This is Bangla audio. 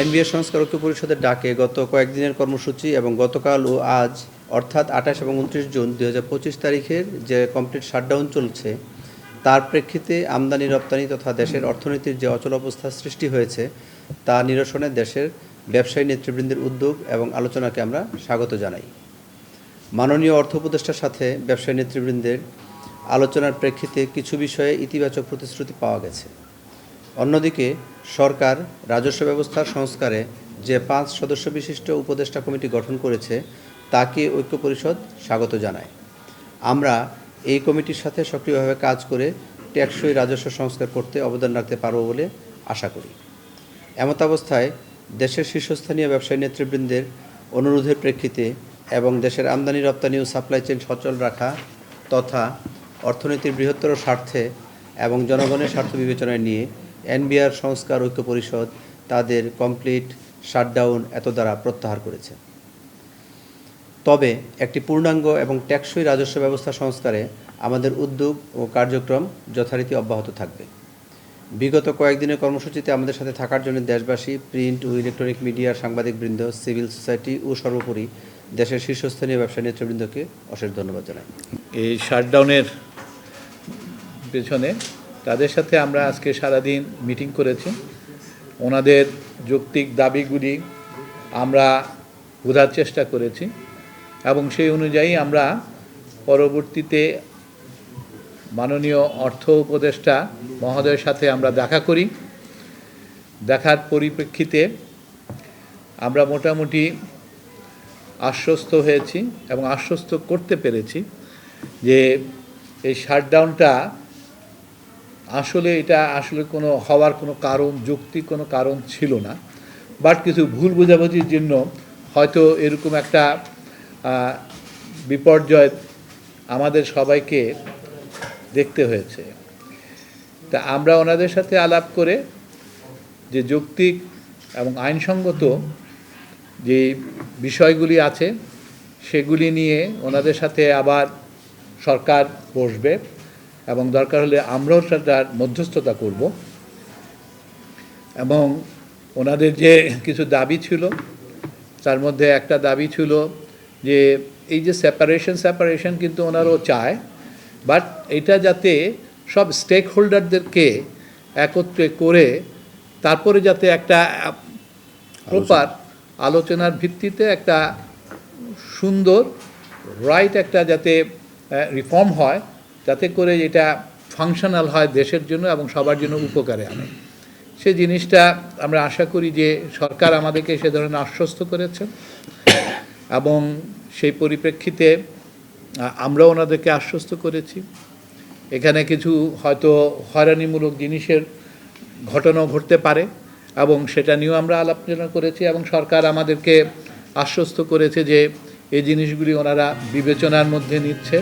এনবিআর সংস্কার ঐক্য পরিষদের ডাকে গত কয়েকদিনের কর্মসূচি এবং গতকাল ও আজ অর্থাৎ 28 এবং 29 জুন 2025 তারিখের যে কমপ্লিট শাটডাউন চলছে তার প্রেক্ষিতে আমদানি রপ্তানি তথা দেশের অর্থনীতির যে অচলাবস্থা সৃষ্টি হয়েছে তা নিরসনে দেশের ব্যবসায়ী নেতৃবৃন্দের উদ্যোগ এবং আলোচনাকে আমরা স্বাগত জানাই। মাননীয় অর্থ উপদেষ্টার সাথে ব্যবসায়ী নেতৃবৃন্দের আলোচনার প্রেক্ষিতে কিছু বিষয়ে ইতিবাচক প্রতিশ্রুতি পাওয়া গেছে। অন্যদিকে সরকার রাজস্ব ব্যবস্থার সংস্কারে যে 5 সদস্য বিশিষ্ট উপদেষ্টা কমিটি গঠন করেছে তাকে ঐক্য পরিষদ স্বাগত জানায়। আমরা এই কমিটির সাথে সক্রিয়ভাবে কাজ করে টেকসই রাজস্ব সংস্কার করতে অবদান রাখতে পারব বলে আশা করি। এমতাবস্থায় দেশের শীর্ষস্থানীয় ব্যবসায়ী নেতৃবৃন্দের অনুরোধের প্রেক্ষিতে এবং দেশের আমদানি রপ্তানি ও সাপ্লাই চেইন সচল রাখা তথা অর্থনীতির বৃহত্তর স্বার্থে এবং জনগণের স্বার্থ বিবেচনায় নিয়ে এনবিআর সংস্কার ঐক্য পরিষদ তাদের কমপ্লিট শাটডাউন এত দ্বারা প্রত্যাহার করেছে। তবে একটি পূর্ণাঙ্গ এবং টেকসই রাজস্ব ব্যবস্থা সংস্কারে আমাদের উদ্যোগ ও কার্যক্রম যথারীতি অব্যাহত থাকবে। বিগত কয়েকদিনের কর্মসূচিতে আমাদের সাথে থাকার জন্য দেশবাসী, প্রিন্ট ও ইলেকট্রনিক মিডিয়ার সাংবাদিকবৃন্দ, সিভিল সোসাইটি ও সর্বোপরি দেশের শীর্ষস্থানীয় ব্যবসায়ী নেতৃবৃন্দকে অশেষ ধন্যবাদ জানাই। এই শাটডাউনের পেছনে তাদের সাথে আমরা আজকে সারাদিন মিটিং করেছি। ওনাদের যৌক্তিক দাবিগুলি আমরা বোঝার চেষ্টা করেছি এবং সেই অনুযায়ী আমরা পরবর্তীতে মাননীয় অর্থ উপদেষ্টা মহোদয়ের সাথে আমরা দেখা করি। দেখার পরিপ্রেক্ষিতে আমরা মোটামুটি আশ্বস্ত হয়েছি এবং আশ্বস্ত করতে পেরেছি যে এই শাটডাউনটা এটা আসলে কোনো হওয়ার কোনো কারণ, যৌক্তিক কোনো কারণ ছিল না। বাট কিছু ভুল বোঝাবুঝির জন্য হয়তো এরকম একটা বিপর্যয় আমাদের সবাইকে দেখতে হয়েছে। তা আমরা ওনাদের সাথে আলাপ করে যে যৌক্তিক এবং আইনসঙ্গত যে বিষয়গুলি আছে সেগুলি নিয়ে ওনাদের সাথে আবার সরকার বসবে এবং দরকার হলে আমরাও তার মধ্যস্থতা করব। এবং ওনাদের যে কিছু দাবি ছিল তার মধ্যে একটা দাবি ছিল যে এই যে সেপারেশন কিন্তু ওনারাও চায়, বাট এটা যাতে সব স্টেক হোল্ডারদেরকে একত্রে করে তারপরে যাতে একটা প্রপার আলোচনার ভিত্তিতে একটা সুন্দর একটা যাতে রিফর্ম হয়, যাতে করে এটা ফাংশনাল হয় দেশের জন্য এবং সবার জন্য উপকারে আনে। সেই জিনিসটা আমরা আশা করি যে সরকার আমাদেরকে সে ধরনের আশ্বস্ত করেছেন এবং সেই পরিপ্রেক্ষিতে আমরাও ওনাদেরকে আশ্বস্ত করেছি। এখানে কিছু হয়তো হয়রানিমূলক জিনিসের ঘটনাও ঘটতে পারে এবং সেটা নিয়েও আমরা আলোচনা করেছি এবং সরকার আমাদেরকে আশ্বস্ত করেছে যে এই জিনিসগুলি ওনারা বিবেচনার মধ্যে নিচ্ছে।